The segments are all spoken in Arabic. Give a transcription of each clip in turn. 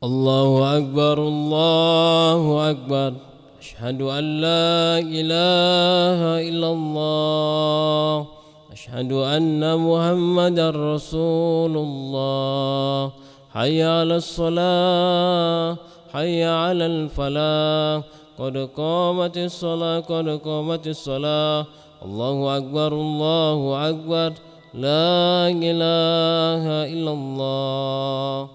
الله أكبر الله أكبر. أشهد أن لا إله إلا الله. أشهد أن محمدا رسول الله. حي على الصلاة حي على الفلاح. قد قامت الصلاة قد قامت الصلاة. الله أكبر الله أكبر. لا إله إلا الله.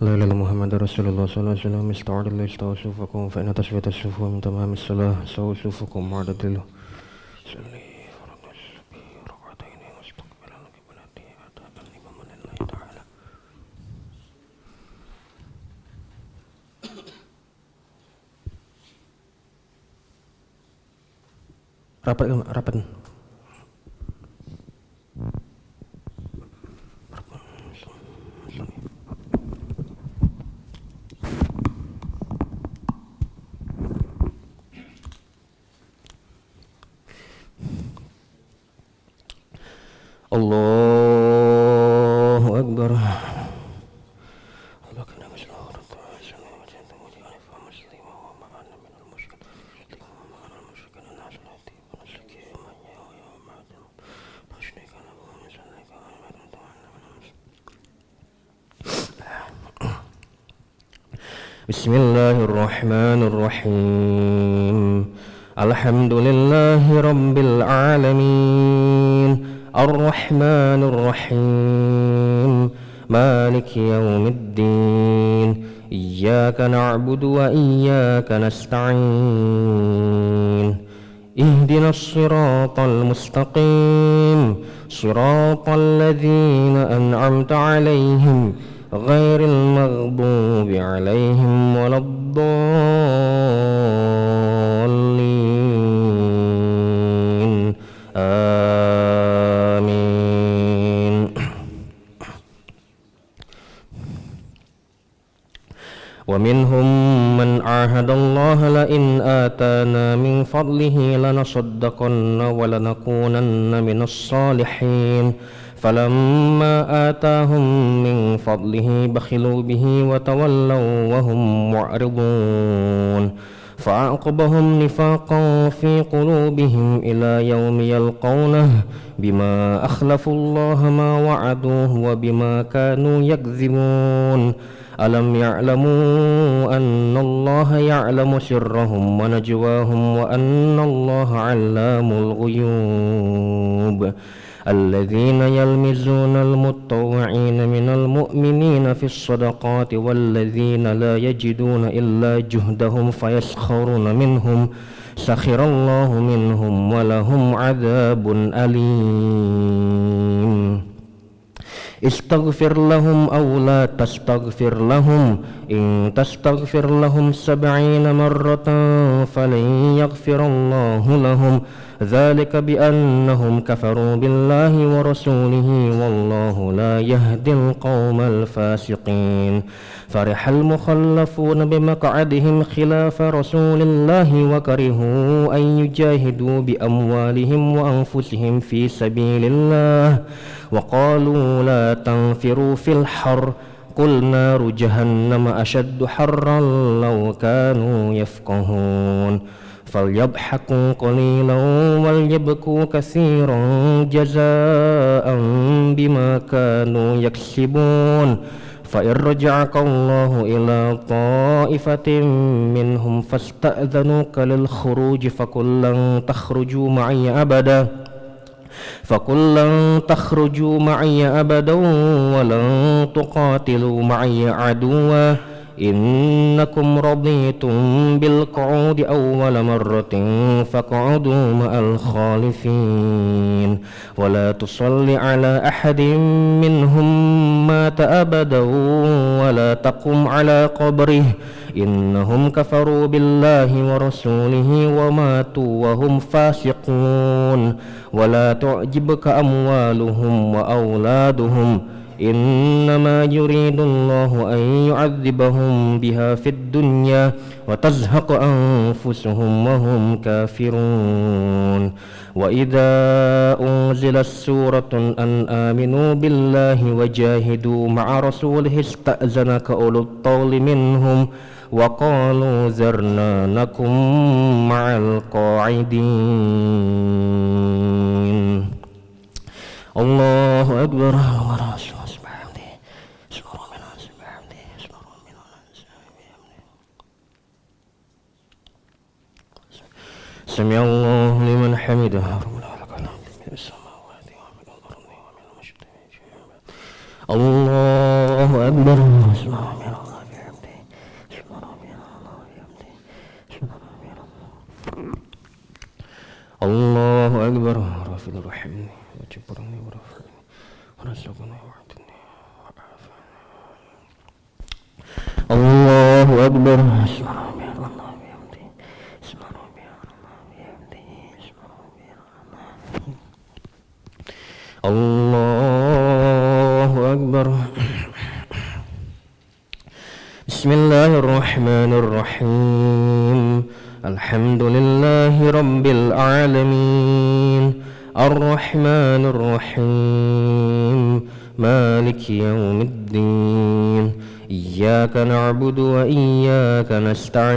لا إله إلا محمد رسول الله صلى الله عليه وسلم. استعد الله استووا صفوفكم فإن تسوية الصفوف من تمام الصلاة. سووا صفوفكم واعتدلوا. صلي فرض الصبح ركعتين مستقبلا قبلته أتى الإمام لله تعالى. Rapat. الله أكبر. بسم الله الرحمن الرحيم. الحمد لله رب العالمين الرحمن الرحيم مالك يوم الدين. إياك نعبد وإياك نستعين. اهدنا الصراط المستقيم صراط الذين أنعمت عليهم غير المغضوب عليهم ولا الضالين. آمين. ومنهم من عاهد الله لئن آتانا من فضله لنصدقن ولنكونن من الصالحين. فلما آتاهم من فضله بخلوا به وتولوا وهم معرضون. فأعقبهم نفاقا في قلوبهم إلى يوم يلقونه بما أخلفوا الله ما وعدوه وبما كانوا يكذبون. ألم يعلموا أن الله يعلم سرهم ونجواهم وأن الله علام الغيوب. الذين يلمزون المتطوعين من المؤمنين في الصدقات والذين لا يجدون إلا جهدهم فيسخرون منهم سخر الله منهم ولهم عذاب أليم. استغفر لهم أو لا تستغفر لهم إن تستغفر لهم 70 مرة فلن يغفر الله لهم ذلك بأنهم كفروا بالله ورسوله والله لا يهدي القوم الفاسقين. فرح المخلفون بمقعدهم خلاف رسول الله وكرهوا أن يجاهدوا بأموالهم وأنفسهم في سبيل الله وقالوا لا تنفروا في الحر قل نار جهنم أشد حرا لو كانوا يفقهون. فليضحكوا قليلا وليبكوا كثيرا جزاء بما كانوا يكسبون. فإن رجعك الله إلى طائفة منهم فاستأذنوك للخروج فقل لن تخرجوا معي أبدا ولن تقاتلوا معي عدوا إنكم رضيتم بالقعود أول مرة فاقعدوا مع الخالفين. ولا تصل على أحد منهم مات أبدا ولا تقم على قبره إنهم كفروا بالله ورسوله وماتوا وهم فاسقون. ولا تعجبك أموالهم وأولادهم إنما يريد الله أن يعذبهم بها في الدنيا وتزهق أنفسهم وهم كافرون. وإذا أنزلت سورة أن آمنوا بالله وجاهدوا مع رسوله استأذنك أولو الطول منهم وقالوا ذرنا نكن مع القاعدين. الله أكبر. سمع الله لمن حمده. الله أكبر. الله أكبر. رافض رحمني وجبرني ورفعني ورزقني وعدني وعافاني. الله أكبر. الله أكبر. بسم الله الرحمن الرحيم. الحمد لله رب العالمين الرحمن الرحيم مالك يوم الدين إياك نعبد وإياك نستعين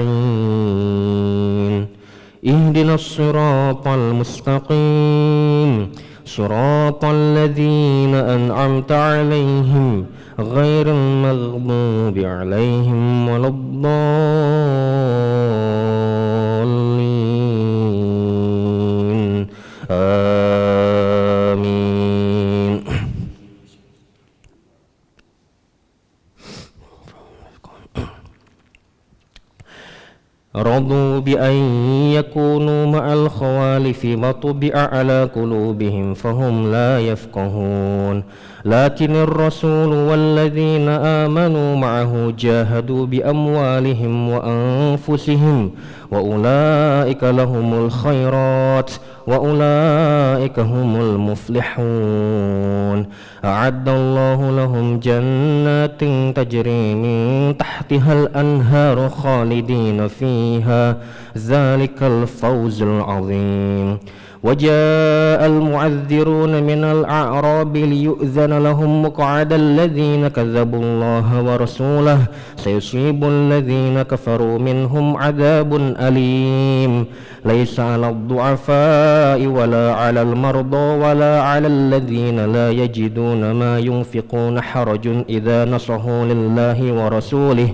اهدنا الصراط المستقيم صراط الذين أنعمت عليهم غير المغضوب عليهم ولا الضالين آمين. رضوا بأن يكونوا مع الخوالف وطبع على قلوبهم فهم لا يفقهون. لكن الرسول والذين آمنوا معه جاهدوا بأموالهم وأنفسهم وأولئك لهم الخيرات وأولئك هم المفلحون. أعد الله لهم جنات تجري من تحتها الأنهار خالدين فيها ذلك الفوز العظيم. وجاء المعذرون من الأعراب ليؤذن لهم مقعد الذين كذبوا الله ورسوله سيصيب الذين كفروا منهم عذاب أليم. ليس على الضعفاء ولا على المرضى ولا على الذين لا يجدون ما ينفقون حرج إذا نصحوا لله ورسوله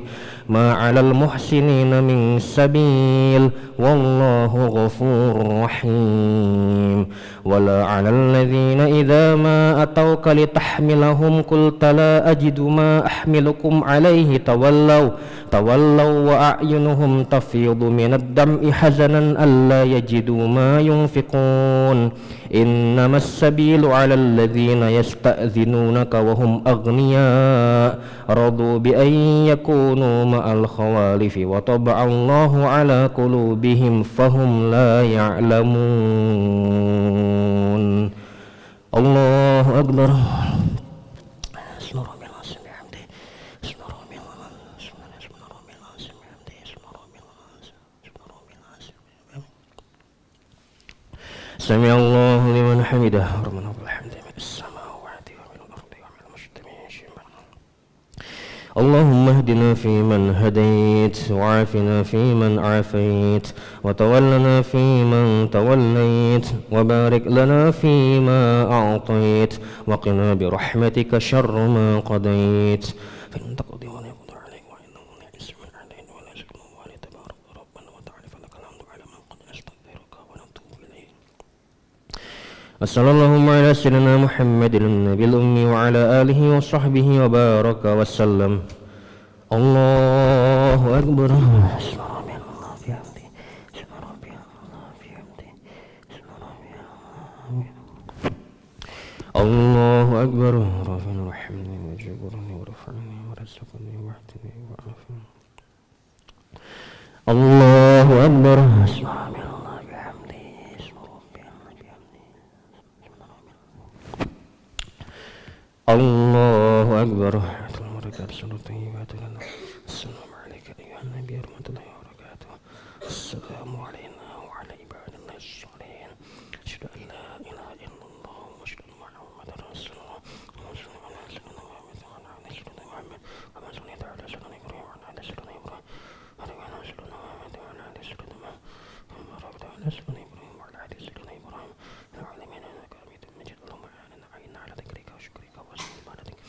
ما على المحسنين من سبيل والله غفور رحيم. ولا على الذين إذا ما أتوك لتحملهم قلت لا أجد ما أحملكم عليه تولوا وأعينهم تفيض من الدمع حزنا ألا يجدوا ما ينفقون. إنما السبيل على الذين يستأذنونك وهم أغنياء رضوا بأن يكونوا مع الخوالف وطبع الله على قلوبهم فهم لا يعلمون. الله أكبر. سمع الله لمن حمده. ربنا والحمد من السماوات ومن الأرض ومن المشتمين. اللهم اهدنا فيمن هديت وعافنا فيمن عافيت وتولنا فيمن توليت وبارك لنا فيما أعطيت وقنا برحمتك شر ما قضيت فإن تقضي ولا يقضى عليك وإنه لا يعز من علينا ولا يشكر ولا تبارك ربنا وتعالى فلك الحمد على ما قد نستغفرك ونتوب إليك. وصلى اللهم على سيدنا محمد النبي الأمي وعلى آله وصحبه وبارك وسلم. الله أكبر. الله أكبر. رافعني ورحمني وجبرني ورفعني ورزقني واهدني وعافني. الله أكبر. الله أكبر. المباركات الطيبات لنا. السلام عليك أيها النبي ورحمة الله وبركاته. السلام علينا وعلى عباد الله الصالحين. أشهد أن لا إله إلا الله وأشهد أن محمدا رسول الله. اللهم صل على سيدنا محمد وعلى آل سيدنا محمد كما صليت على سيدنا إبراهيم وعلى آل سيدنا إبراهيم وعلى سيدنا محمد وعلى آل سيدنا محمد كما باركت على سيدنا إبراهيم وعلى آل سيدنا إبراهيم في العالمين إنك حميد مجيد. اللهم أعنا على ذكرك وشكرك وحسن عبادتك.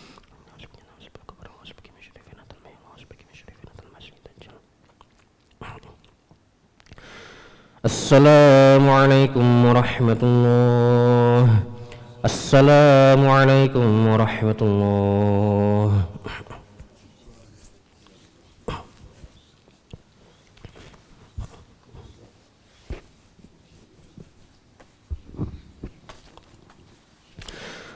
السلام عليكم ورحمة الله. السلام عليكم ورحمة الله.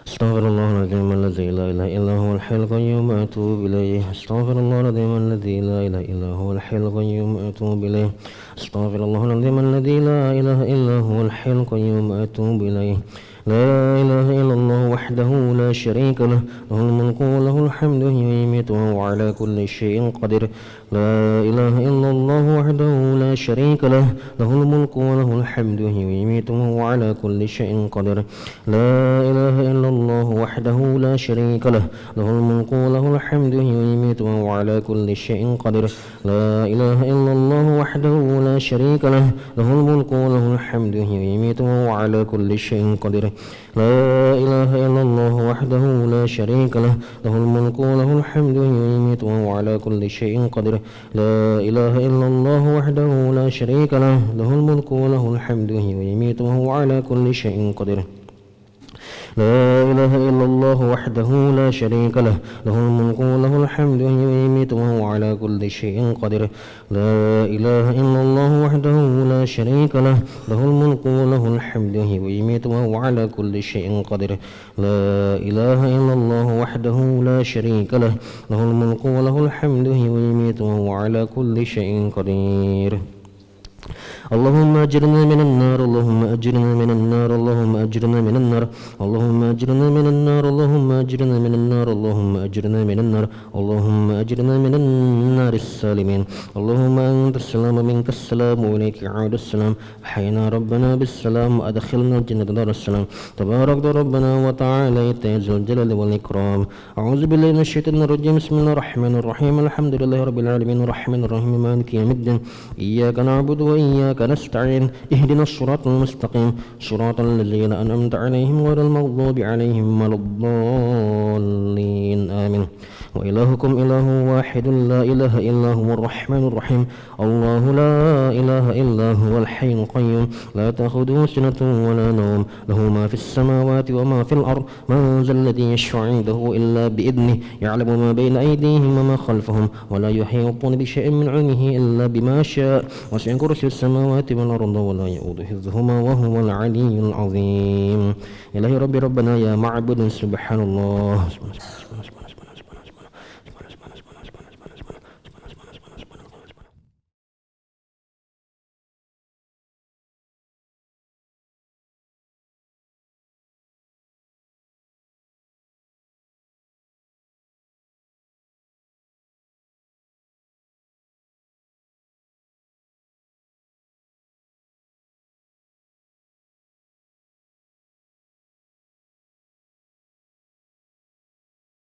استغفر الله العظيم الذي لا إله إلا هو الحي القيوم أتوب إليه. استغفر الله العظيم الذي لا إله إلا هو الحي القيوم أتوب إليه. استغفر الله العظيم الذي لا إله إلا هو الحي القيوم أتوب إليه. لا إله إلا الله وحده لا شريك له، له الملك وله الحمد يميت وهو على كل شيء قدير. لا إله إلا الله وحده لا شريك له، له الملك وله الحمد يميت وهو على كل شيء قدير. لا إله إلا الله وحده لا شريك له، له الملك وله الحمد يميت وهو على كل شيء قدير. لا إله إلا الله وحده لا شريك له، له الملك وله الحمد يميت وهو على كل شيء قدير. لا إله إلا الله وحده لا شريك له، له الملك وله الحمد يميت وهو على كل شيء قدير. لا إله إلا الله وحده لا شريك له، له الملك وله الحمد يميت وهو على كل شيء قدير. لا إله إلا الله وحده لا شريك له، له الملك وله الحمد يميت وهو على كل شيء قدير. لا إله إلا الله وحده لا شريك له، له الملك وله الحمد يميت وهو على كل شيء قدير. لا إله إلا الله وحده لا شريك له، له الملك وله الحمد يميت وهو على كل شيء قدير. اللهم أجرنا من النار، اللهم أجرنا من النار، اللهم أجرنا من النار، اللهم أجرنا من النار، اللهم أجرنا من النار، اللهم أجرنا من النار، اللهم أجرنا من النار السالمين. اللهم أنت السلام منك السلام وإليك يعود السلام. حينا ربنا بالسلام أدخلنا الجنة دار السلام. تبارك ربنا وتعالى يا ذو الجلال والإكرام. أعوذ بالله من الشيطان الرجيم. بسم الله الرحمن الرحيم. الحمد لله رب العالمين الرحمن الرحيم مالك يوم الدين. إياك نعبد وإياك نستعين. اهدنا الصراط المستقيم صراط الذين أنعمت عليهم غير المغضوب عليهم ولا الضالين آمين. وإلهكم إله واحد لا إله إلا هو الرحمن الرحيم. الله لا إله إلا هو الحي القيوم لا تأخذه سنة ولا نوم، له ما في السماوات وما في الأرض. من ذا الذي يشفع عنده إلا بإذنه، يعلم ما بين أيديهم وما خلفهم، ولا يحيطون بشيء من علمه إلا بما شاء. وسع كرسي السماوات والأرض ولا يؤوده حفظهما وهو العلي العظيم. إلهي ربي ربنا يا معبود سبحان الله.